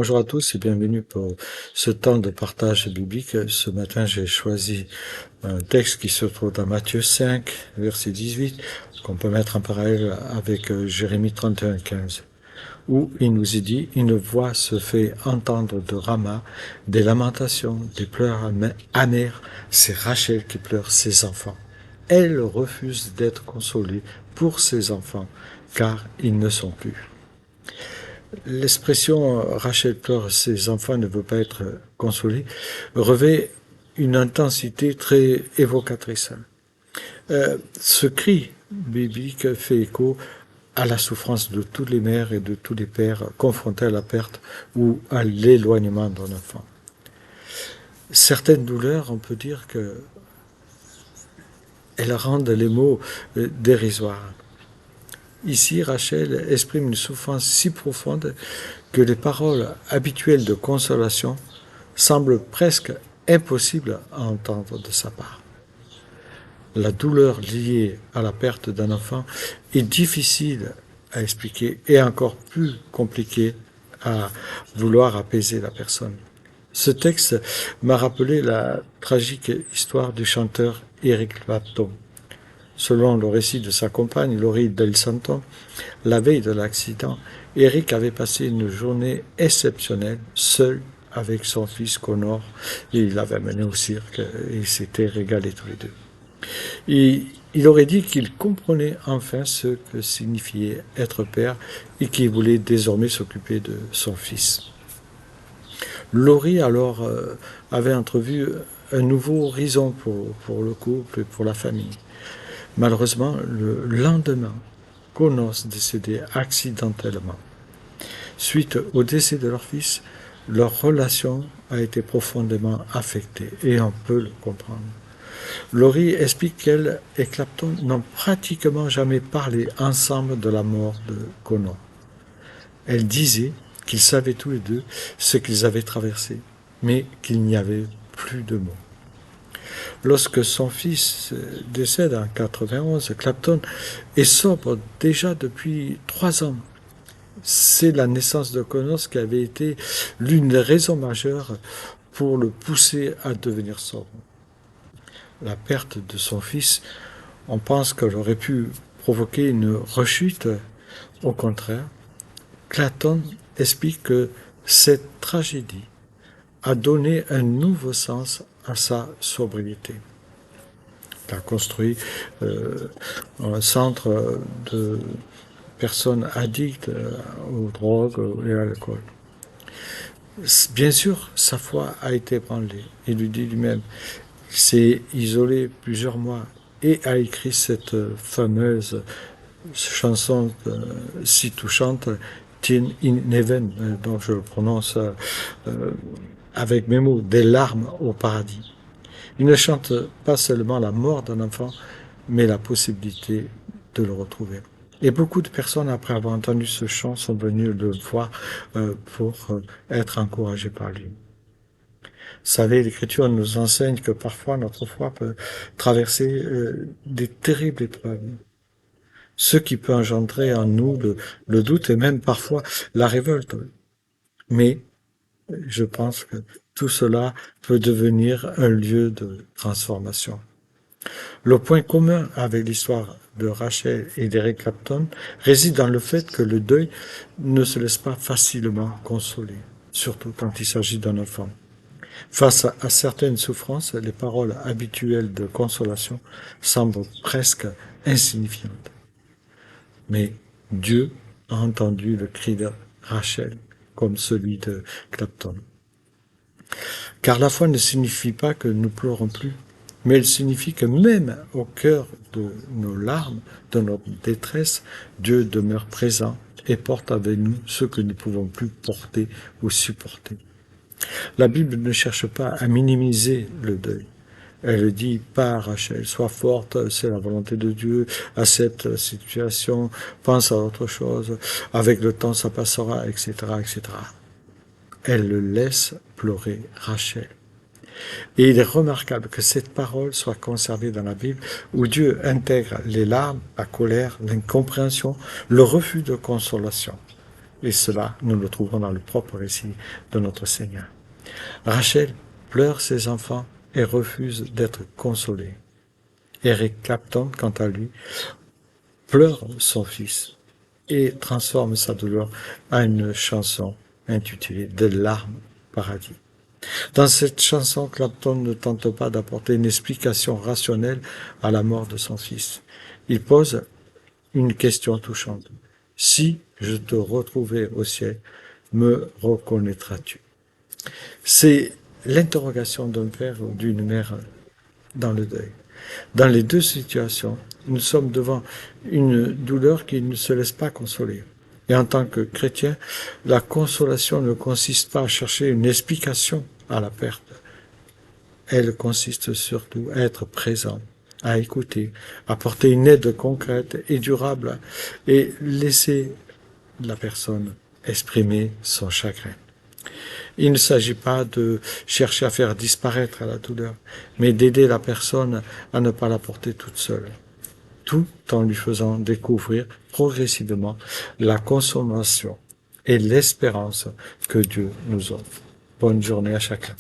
Bonjour à tous et bienvenue pour ce temps de partage biblique. Ce matin, j'ai choisi un texte qui se trouve dans Matthieu 5, verset 18, qu'on peut mettre en parallèle avec Jérémie 31, 15, où il nous est dit « Une voix se fait entendre de Rama, des lamentations, des pleurs amers, c'est Rachel qui pleure ses enfants. Elle refuse d'être consolée pour ses enfants, car ils ne sont plus. » L'expression Rachel pleure ses enfants ne veut pas être consolée revêt une intensité très évocatrice. Ce cri biblique fait écho à la souffrance de toutes les mères et de tous les pères confrontés à la perte ou à l'éloignement d'un enfant. Certaines douleurs, on peut dire que elles rendent les mots dérisoires. Ici, Rachel exprime une souffrance si profonde que les paroles habituelles de consolation semblent presque impossibles à entendre de sa part. La douleur liée à la perte d'un enfant est difficile à expliquer et encore plus compliquée à vouloir apaiser la personne. Ce texte m'a rappelé la tragique histoire du chanteur Eric Clapton. Selon le récit de sa compagne, Laurie Del Santo, la veille de l'accident, Eric avait passé une journée exceptionnelle, seul avec son fils Connor, et il l'avait amené au cirque, et ils s'étaient régalés tous les deux. Et il aurait dit qu'il comprenait enfin ce que signifiait être père et qu'il voulait désormais s'occuper de son fils. Laurie alors avait entrevu un nouveau horizon pour le couple et pour la famille. Malheureusement, le lendemain, Connor décédait accidentellement. Suite au décès de leur fils, leur relation a été profondément affectée, et on peut le comprendre. Laurie explique qu'elle et Clapton n'ont pratiquement jamais parlé ensemble de la mort de Connor. Elle disait qu'ils savaient tous les deux ce qu'ils avaient traversé, mais qu'il n'y avait plus de mots. Lorsque son fils décède en 91, Clapton est sobre déjà depuis 3 ans. C'est la naissance de Connor qui avait été l'une des raisons majeures pour le pousser à devenir sobre. La perte de son fils, on pense qu'elle aurait pu provoquer une rechute. Au contraire, Clapton explique que cette tragédie a donné un nouveau sens à sa sobriété. Il a construit un centre de personnes addictes aux drogues et à l'alcool. Bien sûr, sa foi a été ébranlée. Il lui dit lui-même, il s'est isolé plusieurs mois et a écrit cette fameuse chanson si touchante, Tin in Heaven, dont je le prononce avec mes mots, des larmes au paradis. Il ne chante pas seulement la mort d'un enfant, mais la possibilité de le retrouver. Et beaucoup de personnes, après avoir entendu ce chant, sont venues le voir pour être encouragées par lui. Vous savez, l'Écriture nous enseigne que parfois notre foi peut traverser des terribles épreuves, ce qui peut engendrer en nous le doute et même parfois la révolte. Mais je pense que tout cela peut devenir un lieu de transformation. Le point commun avec l'histoire de Rachel et d'Eric Clapton réside dans le fait que le deuil ne se laisse pas facilement consoler, surtout quand il s'agit d'un enfant. Face à certaines souffrances, les paroles habituelles de consolation semblent presque insignifiantes. Mais Dieu a entendu le cri de Rachel comme celui de Clapton. Car la foi ne signifie pas que nous pleurons plus, mais elle signifie que même au cœur de nos larmes, de notre détresse, Dieu demeure présent et porte avec nous ce que nous ne pouvons plus porter ou supporter. La Bible ne cherche pas à minimiser le deuil. Elle dit pas à Rachel, sois forte, c'est la volonté de Dieu, accepte la situation, pense à autre chose, avec le temps ça passera, etc., etc. Elle le laisse pleurer Rachel. Et il est remarquable que cette parole soit conservée dans la Bible, où Dieu intègre les larmes, la colère, l'incompréhension, le refus de consolation. Et cela, nous le trouvons dans le propre récit de notre Seigneur. Rachel pleure ses enfants et refuse d'être consolée. Eric Clapton, quant à lui, pleure son fils et transforme sa douleur en une chanson intitulée « Des larmes paradis ». Dans cette chanson, Clapton ne tente pas d'apporter une explication rationnelle à la mort de son fils. Il pose une question touchante. « Si je te retrouvais au ciel, me reconnaîtras-tu » C'est l'interrogation d'un père ou d'une mère dans le deuil. Dans les deux situations, nous sommes devant une douleur qui ne se laisse pas consoler. Et en tant que chrétien, la consolation ne consiste pas à chercher une explication à la perte. Elle consiste surtout à être présent, à écouter, à apporter une aide concrète et durable et laisser la personne exprimer son chagrin. Il ne s'agit pas de chercher à faire disparaître la douleur, mais d'aider la personne à ne pas la porter toute seule, tout en lui faisant découvrir progressivement la consommation et l'espérance que Dieu nous offre. Bonne journée à chacun.